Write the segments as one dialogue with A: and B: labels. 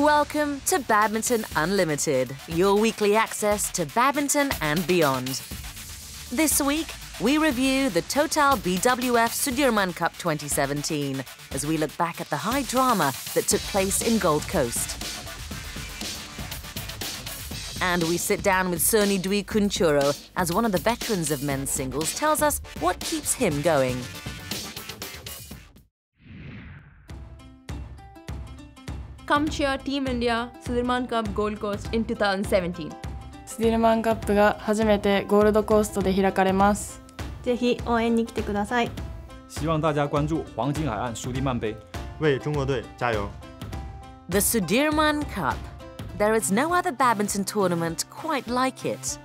A: Welcome to Badminton Unlimited, your weekly access to badminton and beyond. This week, we review the Total BWF Sudirman Cup 2017 as we look back at the high drama that took place in Gold Coast. And we sit down with Sony Dwi Kuncoro as one of the veterans of men's singles tells us what keeps him going.
B: Come cheer Team India Sudirman Cup Gold Coast in 2017.
C: スディルマンカップが初めてゴールドコーストで開かれます。
D: ぜひ応援に来てください。
E: 希望大家关注黄金海岸苏迪曼杯，
F: 为中国队加油。
A: The Sudirman Cup. There is no other badminton tournament quite like it.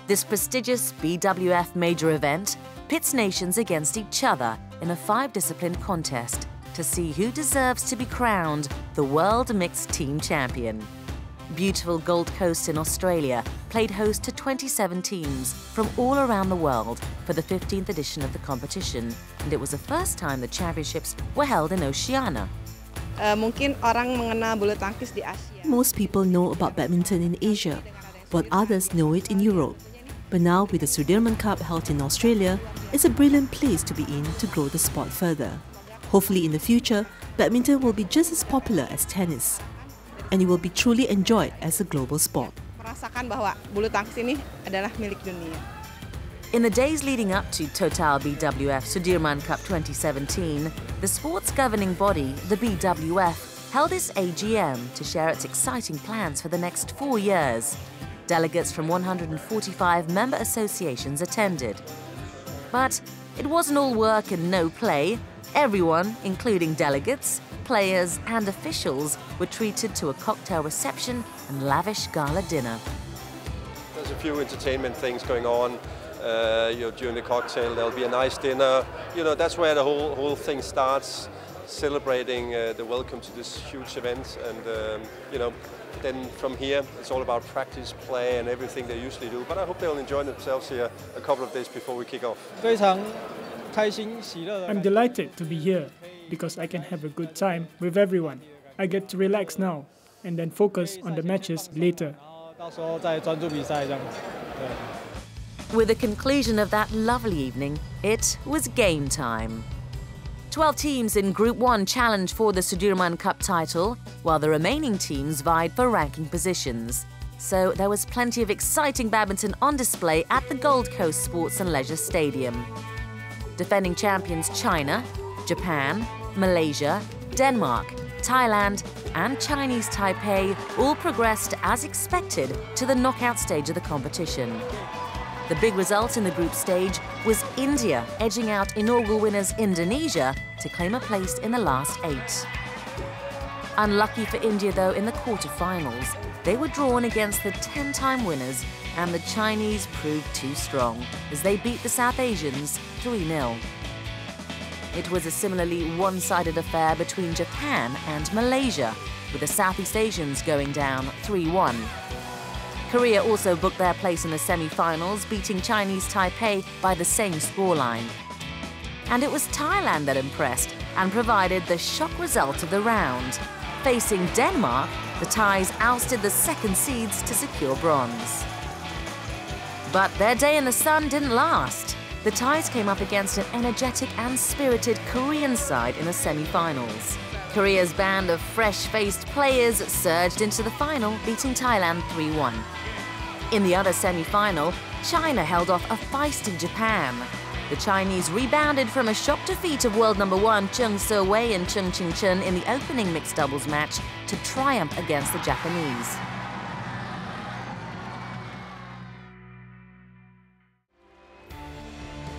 A: This prestigious BWF major event pits nations against each other in a 5-discipline contest to see who deserves to be crowned the World Mixed Team Champion. Beautiful Gold Coast in Australia played host to 27 teams from all around the world for the 15th edition of the competition, and it was the first time the championships were held in Oceania.
G: Mungkin orang mengenal bulu tangkis di Asia.
H: Most people know about badminton in Asia, while others know it in Europe. But now, with the Sudirman Cup held in Australia, it's a brilliant place to be in to grow the sport further. Hopefully in the future, badminton will be just as popular as tennis, and it will be truly enjoyed as a global sport.
G: Merasakan bahwa bulu tangkis ini adalah milik dunia.
A: In the days leading up to Total BWF Sudirman Cup 2017, the sport's governing body, the BWF, held its AGM to share its exciting plans for the next 4 years. Delegates from 145 member associations attended. But it wasn't all work and no play. Everyone, including delegates, players and officials, were treated to a cocktail reception and lavish gala dinner.
I: There's a few entertainment things going on. During the cocktail, there'll be a nice dinner. That's where the whole thing starts, celebrating the welcome to this huge event. And then from here, it's all about practice, play, and everything they usually do. But I hope they'll enjoy themselves here a couple of days before we kick off.
J: I'm delighted to be here because I can have a good time with everyone. I get to relax now and then focus on the matches later.
A: With the conclusion of that lovely evening, it was game time. 12 teams in Group 1 challenged for the Sudirman Cup title, while the remaining teams vied for ranking positions. So there was plenty of exciting badminton on display at the Gold Coast Sports and Leisure Stadium. Defending champions China, Japan, Malaysia, Denmark, Thailand and Chinese Taipei all progressed as expected to the knockout stage of the competition. The big result in the group stage was India edging out inaugural winners Indonesia to claim a place in the last 8. Unlucky for India though in the quarter-finals, they were drawn against the 10-time winners and the Chinese proved too strong as they beat the South Asians 3-0. It was a similarly one-sided affair between Japan and Malaysia, with the Southeast Asians going down 3-1. Korea also booked their place in the semi-finals, beating Chinese Taipei by the same scoreline. And it was Thailand that impressed and provided the shock result of the round. Facing Denmark, the Thais ousted the second seeds to secure bronze. But their day in the sun didn't last. The Thais came up against an energetic and spirited Korean side in the semi-finals. Korea's band of fresh-faced players surged into the final, beating Thailand 3-1. In the other semi-final, China held off a feisty Japan. The Chinese rebounded from a shock defeat of world number 1 Cheng Se-wei and Cheng Qing-chen in the opening mixed doubles match to triumph against the Japanese.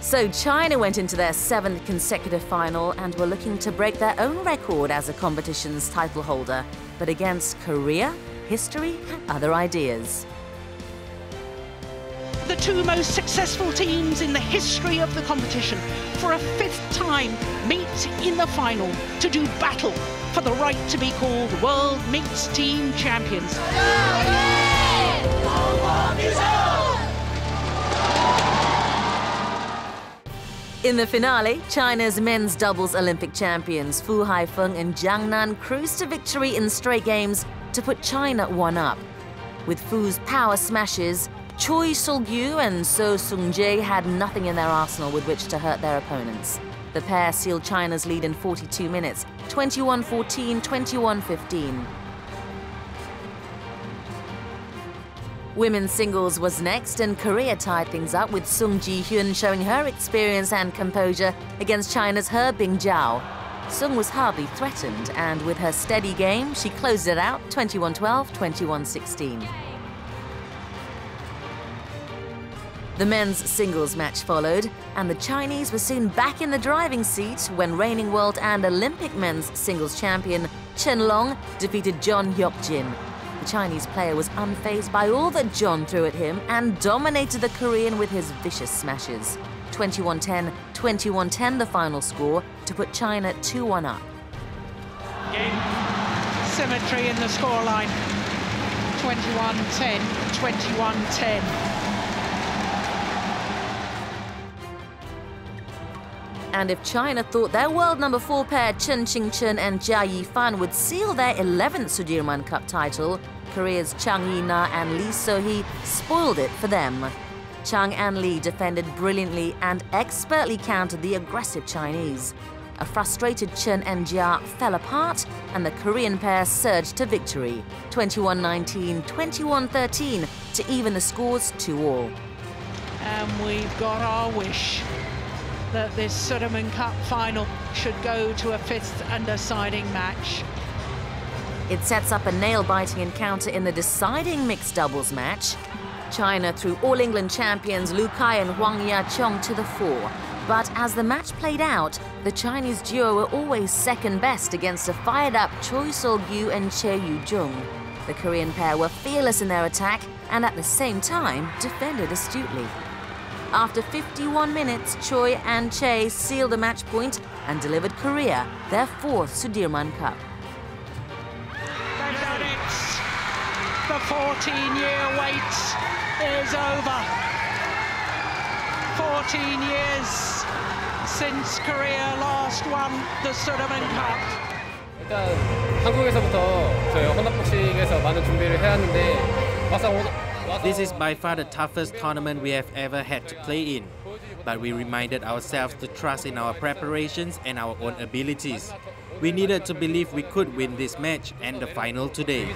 A: So China went into their 7th consecutive final and were looking to break their own record as a competition's title holder, but against Korea, history and other ideas.
K: The 2 most successful teams in the history of the competition for a 5th time meet in the final to do battle for the right to be called World Mixed Team Champions.
A: In the finale, China's men's doubles Olympic champions Fu Haifeng and Jiang Nan cruised to victory in straight games to put China 1-up. With Fu's power smashes, Choi Sol-gyu and So Sung-jae had nothing in their arsenal with which to hurt their opponents. The pair sealed China's lead in 42 minutes, 21-14, 21-15. Women's singles was next, and Korea tied things up with Sung Ji-hyun showing her experience and composure against China's He Bingjiao. Sung was hardly threatened, and with her steady game, she closed it out 21-12, 21-16. The men's singles match followed, and the Chinese were soon back in the driving seat when reigning world and Olympic men's singles champion Chen Long defeated John Hyuk-jin. The Chinese player was unfazed by all that John threw at him and dominated the Korean with his vicious smashes. 21-10, 21-10 the final score to put China 2-1 up.
K: Game symmetry in the scoreline. 21-10, 21-10.
A: And if China thought their world number 4 pair Chen Qingchen and Jia Yifan would seal their 11th Sudirman Cup title, Korea's Chang Yi-na and Lee So-hee spoiled it for them. Chang and Lee defended brilliantly and expertly countered the aggressive Chinese. A frustrated Chen and Jia fell apart, and the Korean pair surged to victory, 21-19, 21-13, to even the scores 2-all.
K: And we've got our wish that this Sudirman Cup final should go to a 5th and deciding match.
A: It sets up a nail-biting encounter in the deciding mixed doubles match. China threw All England champions Lu Kai and Huang Ya-chong to the fore. But as the match played out, the Chinese duo were always second best against a fired-up Choi Sol-gyu and Che Yu-jung. The Korean pair were fearless in their attack and at the same time defended astutely. After 51 minutes, Choi and Che sealed the match point and delivered Korea their 4th Sudirman Cup.
K: They've done it! The 14-year wait is over. 14 years since Korea last won the Sudirman Cup.
L: 일단 한국에서부터 저희 헌납복싱에서 많은 준비를 해왔는데 막상
M: This is by far the toughest tournament we have ever had to play in, but we reminded ourselves to trust in our preparations and our own abilities. We needed to believe we could win this match and the final today.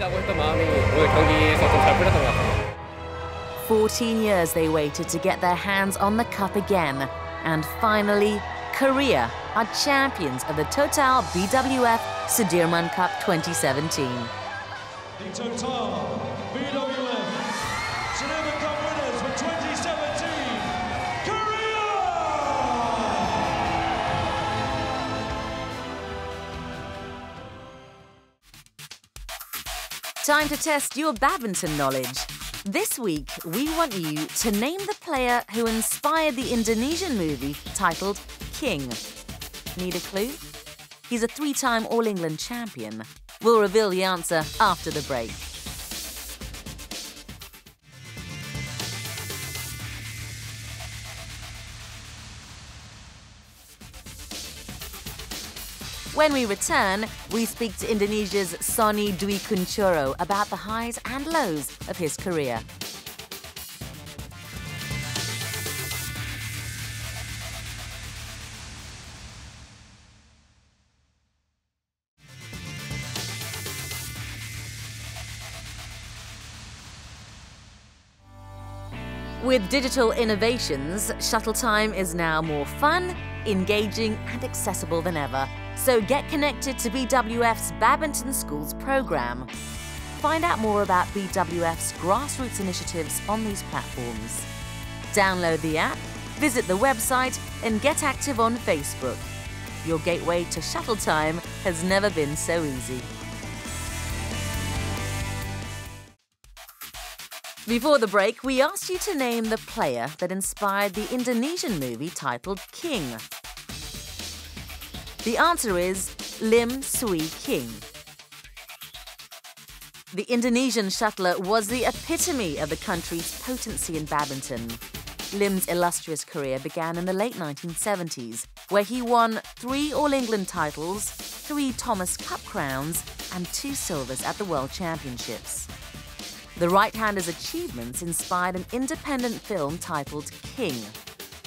A: 14 years they waited to get their hands on the cup again, and finally, Korea are champions of the Total BWF Sudirman Cup 2017.
N: The Total BWF Sudirman Cup winners for 2017, Korea!
A: Time to test your badminton knowledge. This week, we want you to name the player who inspired the Indonesian movie titled King. Need a clue? He's a 3-time All England champion. We'll reveal the answer after the break. When we return, we speak to Indonesia's Sony Dwi Kuncoro about the highs and lows of his career. With digital innovations, shuttle time is now more fun, engaging and accessible than ever. So get connected to BWF's Badminton Schools program. Find out more about BWF's grassroots initiatives on these platforms. Download the app, visit the website and get active on Facebook. Your gateway to shuttle time has never been so easy. Before the break, we asked you to name the player that inspired the Indonesian movie titled King. The answer is Lim Swee King. The Indonesian shuttler was the epitome of the country's potency in badminton. Lim's illustrious career began in the late 1970s, where he won 3 All England titles, 3 Thomas Cup crowns, and 2 silvers at the World Championships. The right-hander's achievements inspired an independent film titled King.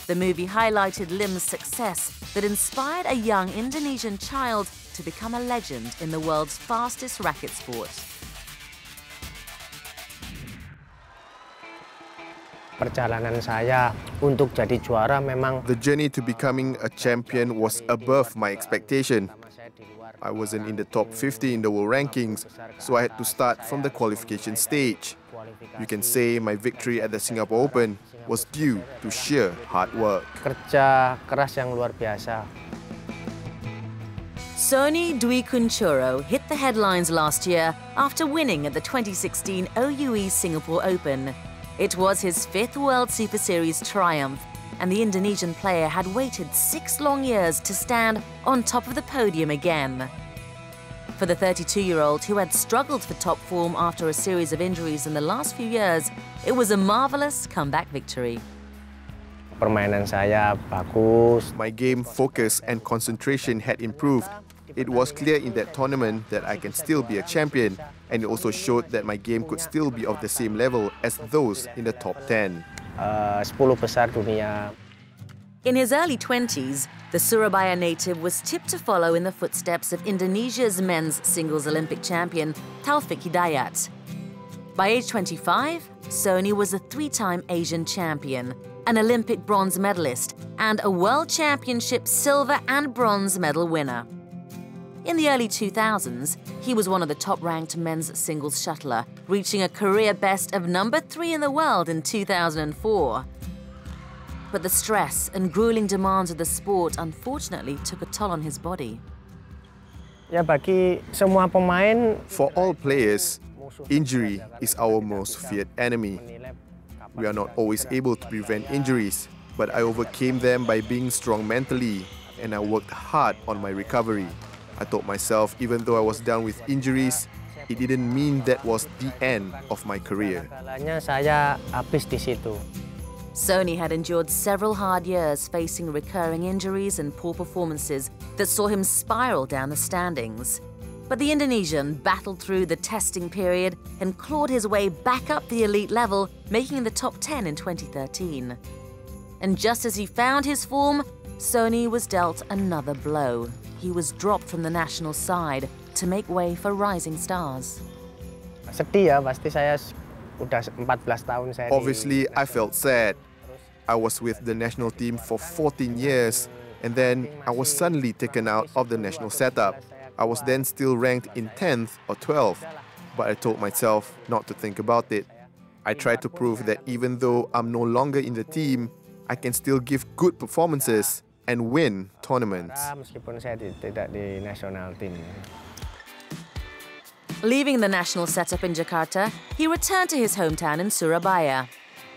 A: The movie highlighted Lim's success that inspired a young Indonesian child to become a legend in the world's fastest racket sport.
O: Perjalanan saya untuk jadi juara memang.
P: The journey to becoming a champion was above my expectation. I wasn't in the top 50 in the world rankings, so I had to start from the qualification stage. You can say my victory at the Singapore Open was due to sheer hard work.
O: Kerja keras yang luar biasa.
A: Sony Dwi Kuncoro hit the headlines last year after winning at the 2016 OUE Singapore Open. It was his 5th World Superseries triumph, and the Indonesian player had waited 6 long years to stand on top of the podium again. For the 32-year-old, who had struggled for top form after a series of injuries in the last few years, it was a marvelous comeback victory.
O: Permainan saya bagus.
P: My game focus and concentration had improved. It was clear in that tournament that I can still be a champion, and it also showed that my game could still be of the same level as those in the top 10.
O: 10 besar dunia.
A: In his early 20s, the Surabaya native was tipped to follow in the footsteps of Indonesia's men's singles Olympic champion, Taufik Hidayat. By age 25, Sony was a 3-time Asian champion, an Olympic bronze medalist, and a World Championship silver and bronze medal winner. In the early 2000s, he was one of the top-ranked men's singles shuttler, reaching a career best of number 3 in the world in 2004. But the stress and grueling demands of the sport unfortunately took a toll on his body.
O: Ya, bagi semua pemain,
P: for all players, injury is our most feared enemy. We are not always able to prevent injuries, but I overcame them by being strong mentally, and I worked hard on my recovery. I told myself, even though I was down with injuries, it didn't mean that was the end of my career.
O: Saya habis di situ.
A: Sony had endured several hard years facing recurring injuries and poor performances that saw him spiral down the standings. But the Indonesian battled through the testing period and clawed his way back up the elite level, making the top 10 in 2013. And just as he found his form, Sony was dealt another blow. He was dropped from the national side to make way for rising stars.
O: Sedih ya, pasti saya udah 14 tahun saya.
P: Obviously, I felt sad. I was with the national team for 14 years, and then I was suddenly taken out of the national setup. I was then still ranked in 10th or 12th, but I told myself not to think about it. I tried to prove that even though I'm no longer in the team, I can still give good performances and win tournaments.
O: Meskipun saya tidak di national team.
A: Leaving the national setup in Jakarta, he returned to his hometown in Surabaya.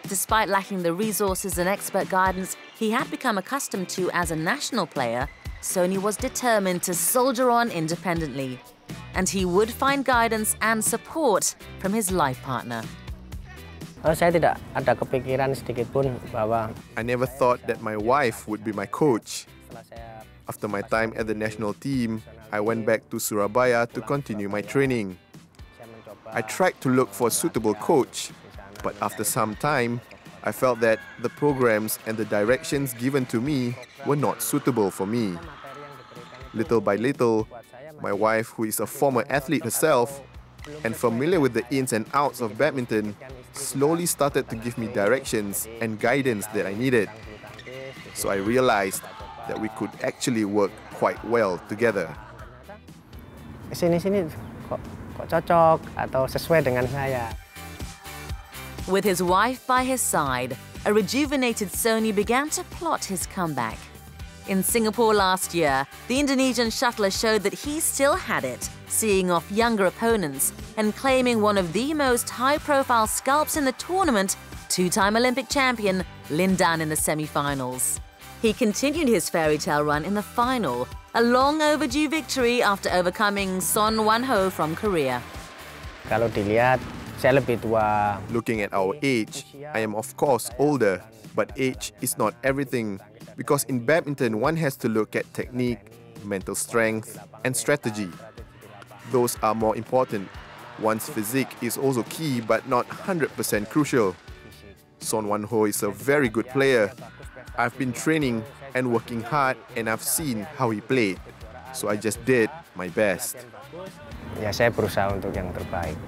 A: Despite lacking the resources and expert guidance he had become accustomed to as a national player, Sony was determined to soldier on independently, and he would find guidance and support from his life partner.
O: Saya tidak ada kepikiran sedikit pun bahwa
P: I never thought that my wife would be my coach. After my time at the national team, I went back to Surabaya to continue my training. I tried to look for a suitable coach, but after some time, I felt that the programs and the directions given to me were not suitable for me. Little by little, my wife, who is a former athlete herself and familiar with the ins and outs of badminton, slowly started to give me directions and guidance that I needed. So I realized that we could actually work quite well together.
O: Sini-sini kok cocok atau sesuai dengan saya.
A: With his wife by his side, a rejuvenated Sony began to plot his comeback. In Singapore last year, the Indonesian shuttler showed that he still had it, seeing off younger opponents and claiming one of the most high-profile scalps in the tournament, 2-time Olympic champion Lin Dan in the semi-finals. He continued his fairy tale run in the final, a long overdue victory after overcoming Son Wan-ho from Korea.
O: Kalau dilihat, saya lebih tua.
P: Looking at our age, I am of course older, but age is not everything. Because in badminton, one has to look at technique, mental strength, and strategy. those are more important. One's physique is also key but not 100% crucial. Son Wan-ho is a very good player. I've been training and working hard and I've seen how he played. So I just did my best.
O: Ya, saya berusaha untuk yang terbaik.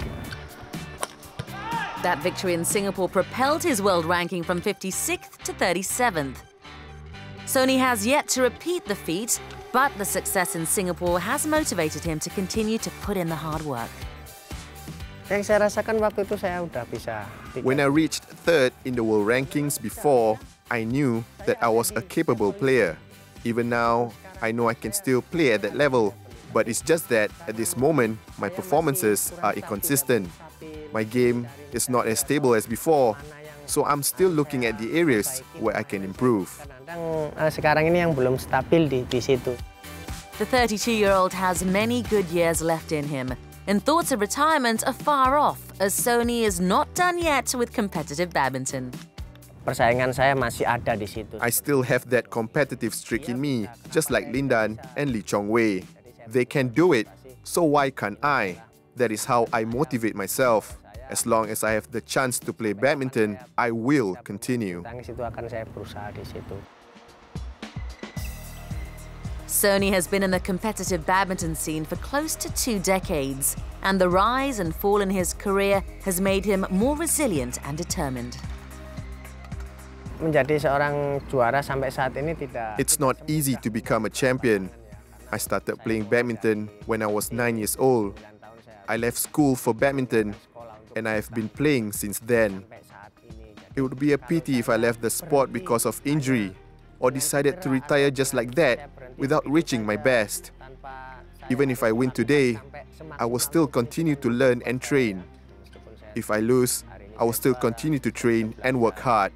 A: That victory in Singapore propelled his world ranking from 56th to 37th. Sony has yet to repeat the feat, but the success in Singapore has motivated him to continue to put in the hard work.
O: Yang saya rasakan waktu itu saya udah bisa.
P: When I reached third in the world rankings before, I knew that I was a capable player. Even now, I know I can still play at that level. But it's just that, at this moment, my performances are inconsistent. My game is not as stable as before, so I'm still looking at the areas where I can improve.
O: Sekarang ini yang belum stabil di situ.
A: The 32-year-old has many good years left in him, and thoughts of retirement are far off, as Sony is not done yet with competitive badminton.
O: Persaingan saya masih ada di situ.
P: I still have that competitive streak in me, just like Lindan and Lee Chong-wei. They can do it, so why can't I? That is how I motivate myself. As long as I have the chance to play badminton, I will continue.
A: Sony has been in the competitive badminton scene for close to 2 decades, and the rise and fall in his career has made him more resilient and determined.
O: Menjadi seorang juara sampai saat ini tidak.
P: It's not easy to become a champion. I started playing badminton when I was 9 years old. I left school for badminton, and I have been playing since then. It would be a pity if I left the sport because of injury, or decided to retire just like that, without reaching my best. Even if I win today, I will still continue to learn and train. If I lose, I will still continue to train and work hard.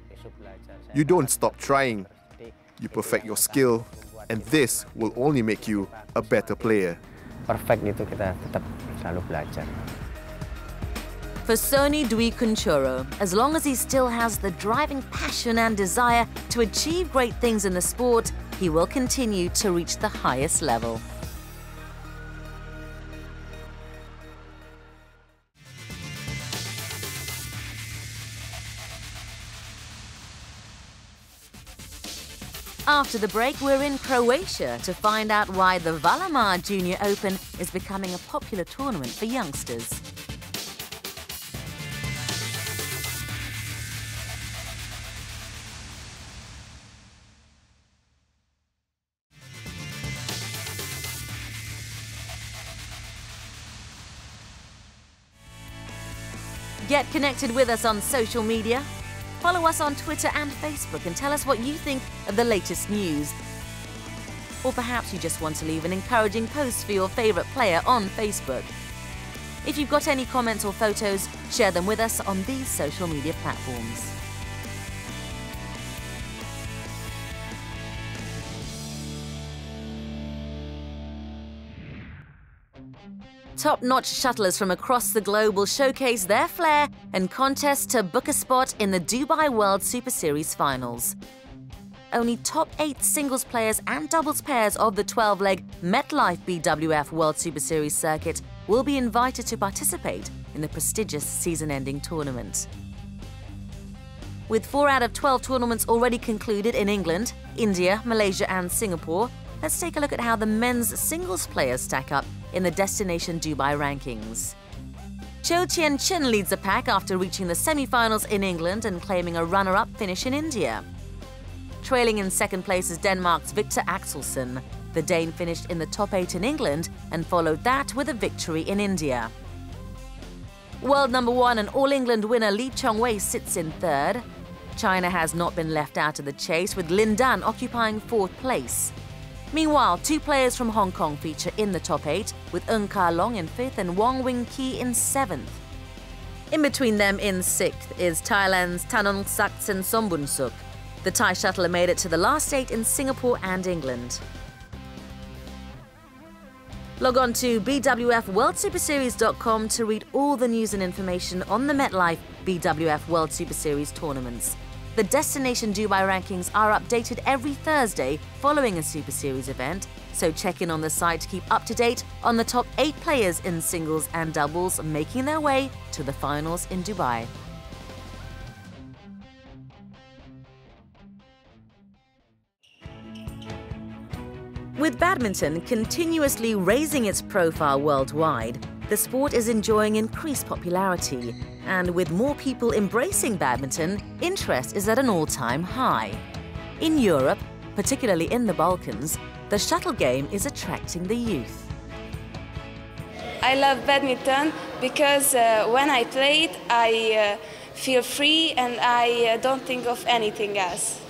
P: You don't stop trying. You perfect your skill, and this will only make you a better player.
O: Perfect itu kita tetap selalu belajar.
A: For Sony Dwi Kuncoro, as long as he still has the driving passion and desire to achieve great things in the sport, he will continue to reach the highest level. After the break, we're in Croatia to find out why the Valamar Junior Open is becoming a popular tournament for youngsters. Get connected with us on social media. Follow us on Twitter and Facebook and tell us what you think of the latest news. Or perhaps you just want to leave an encouraging post for your favourite player on Facebook. If you've got any comments or photos, share them with us on these social media platforms. Top-notch shuttlers from across the globe will showcase their flair and contest to book a spot in the Dubai World Superseries finals. Only top 8 singles players and doubles pairs of the 12-leg MetLife BWF World Superseries circuit will be invited to participate in the prestigious season-ending tournament. With 4 out of 12 tournaments already concluded in England, India, Malaysia and Singapore, let's take a look at how the men's singles players stack up in the Destination Dubai rankings. Cho Tien-Chen leads the pack after reaching the semi-finals in England and claiming a runner-up finish in India. Trailing in second place is Denmark's Victor Axelsen. The Dane finished in the top 8 in England and followed that with a victory in India. World number 1 and All-England winner Lee Chong-wei sits in third. China has not been left out of the chase, with Lin Dan occupying 4th place. Meanwhile, 2 players from Hong Kong feature in the top 8, with Eun Ka-long in 5th and Wong Wing-ki in 7th. In between them in 6th is Thailand's Thanongsaktsen Sombunsuk. The Thai shuttler made it to the last 8 in Singapore and England. Log on to BWFWorldSuperseries.com to read all the news and information on the MetLife BWF World Superseries tournaments. The Destination Dubai rankings are updated every Thursday following a Super Series event, so check in on the site to keep up to date on the top 8 players in singles and doubles making their way to the finals in Dubai. With badminton continuously raising its profile worldwide, the sport is enjoying increased popularity, and with more people embracing badminton, interest is at an all-time high. In Europe, particularly in the Balkans, the shuttle game is attracting the youth.
Q: I love badminton because when I play it, I feel free and I don't think of anything else.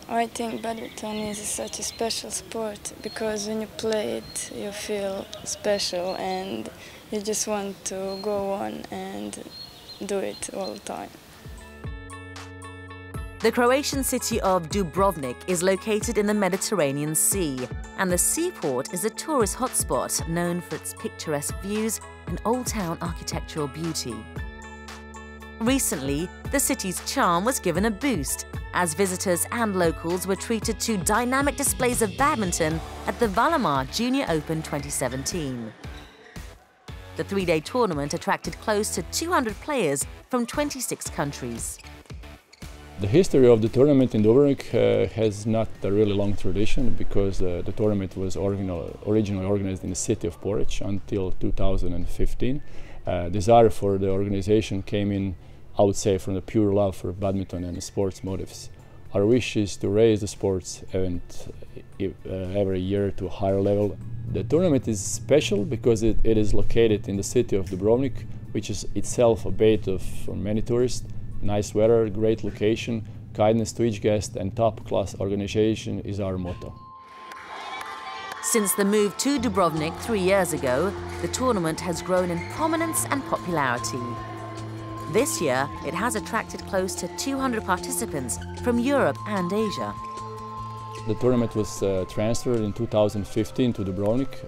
R: I think badminton is such a special sport because when you play it, you feel special and you just want to go on and do it all the time.
A: The Croatian city of Dubrovnik is located in the Mediterranean Sea, and the seaport is a tourist hotspot known for its picturesque views and old-town architectural beauty. Recently, the city's charm was given a boost as visitors and locals were treated to dynamic displays of badminton at the Valamar Junior Open 2017. The 3-day tournament attracted close to 200 players from 26 countries.
E: The history of the tournament in Dubrovnik has not a really long tradition because the tournament was originally organized in the city of Poreču until 2015. Desire for the organization came in, I would say, from the pure love for badminton and sports motives. Our wish is to raise the sports event every year to a higher level. The tournament is special because it is located in the city of Dubrovnik, which is itself a bait for many tourists. Nice weather, great location, kindness to each guest, and top-class organization is our motto.
A: Since the move to Dubrovnik 3 years ago, the tournament has grown in prominence and popularity. This year, it has attracted close to 200 participants from Europe and Asia.
E: The tournament was transferred in 2015 to Dubrovnik.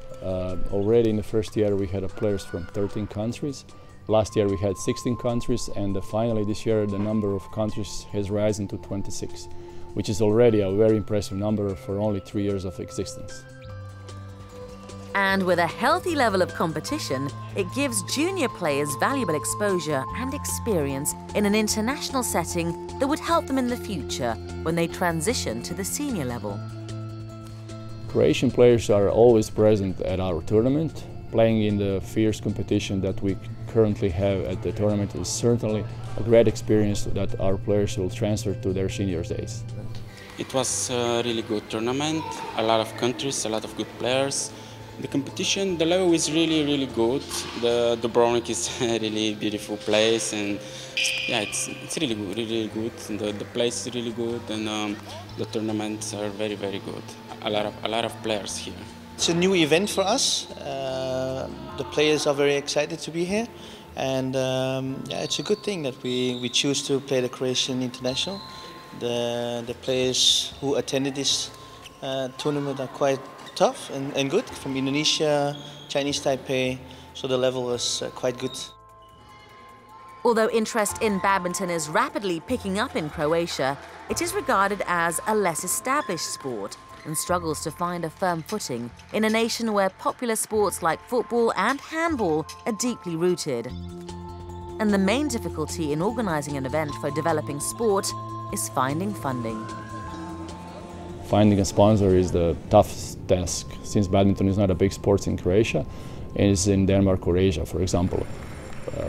E: Already in the first year we had players from 13 countries. Last year we had 16 countries, and finally this year the number of countries has risen to 26, which is already a very impressive number for only 3 years of existence.
A: And with a healthy level of competition, it gives junior players valuable exposure and experience in an international setting that would help them in the future when they transition to the senior level.
E: Croatian players are always present at our tournament. Playing in the fierce competition that we currently have at the tournament is certainly a great experience that our players will transfer to their senior days.
S: It was a really good tournament, a lot of countries, a lot of good players. The competition, the level is really good. The Dubrovnik is a really beautiful place, and yeah, it's really good. And the place is really good, and the tournaments are very good. A lot of players here.
T: It's a new event for us. The players are very excited to be here, and yeah, it's a good thing that we choose to play the Croatian International. The players who attended this tournament are quite tough and good, from Indonesia, Chinese Taipei, so the level is quite good.
A: Although interest in badminton is rapidly picking up in Croatia, it is regarded as a less established sport and struggles to find a firm footing in a nation where popular sports like football and handball are deeply rooted. And the main difficulty in organising an event for developing sport is finding funding.
E: Finding a sponsor is the toughest task, since badminton is not a big sport in Croatia, and it's in Denmark or Asia, for example.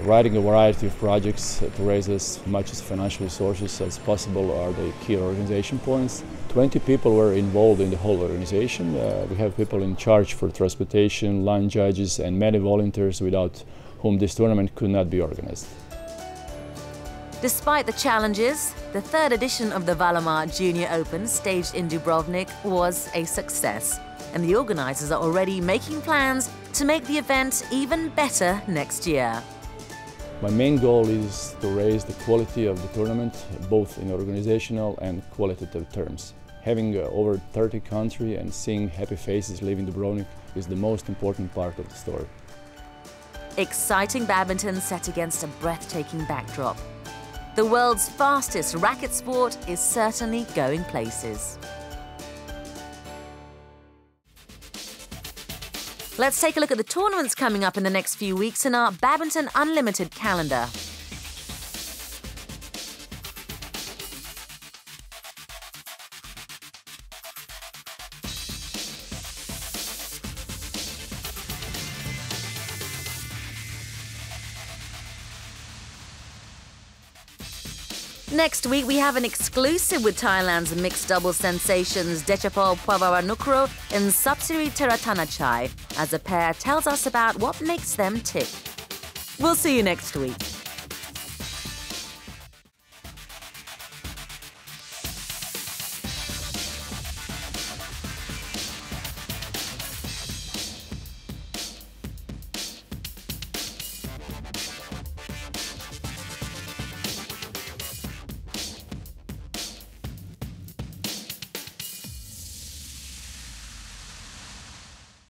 E: Writing a variety of projects to raise as much as financial resources as possible are the key organization points. 20 people were involved in the whole organization. We have people in charge for transportation, line judges, and many volunteers without whom this tournament could not be organized.
A: Despite the challenges, the 3rd edition of the Valamar Junior Open, staged in Dubrovnik, was a success, and the organisers are already making plans to make the event even better next year.
E: My main goal is to raise the quality of the tournament, both in organizational and qualitative terms. Having over 30 countries and seeing happy faces leaving Dubrovnik is the most important part of the story.
A: Exciting badminton set against a breathtaking backdrop. The world's fastest racket sport is certainly going places. Let's take a look at the tournaments coming up in the next few weeks in our Badminton Unlimited calendar. Next week, we have an exclusive with Thailand's mixed doubles sensations Dechapol Pavaranukro and Sapsiri Teratanachai as a pair tells us about what makes them tick. We'll see you next week.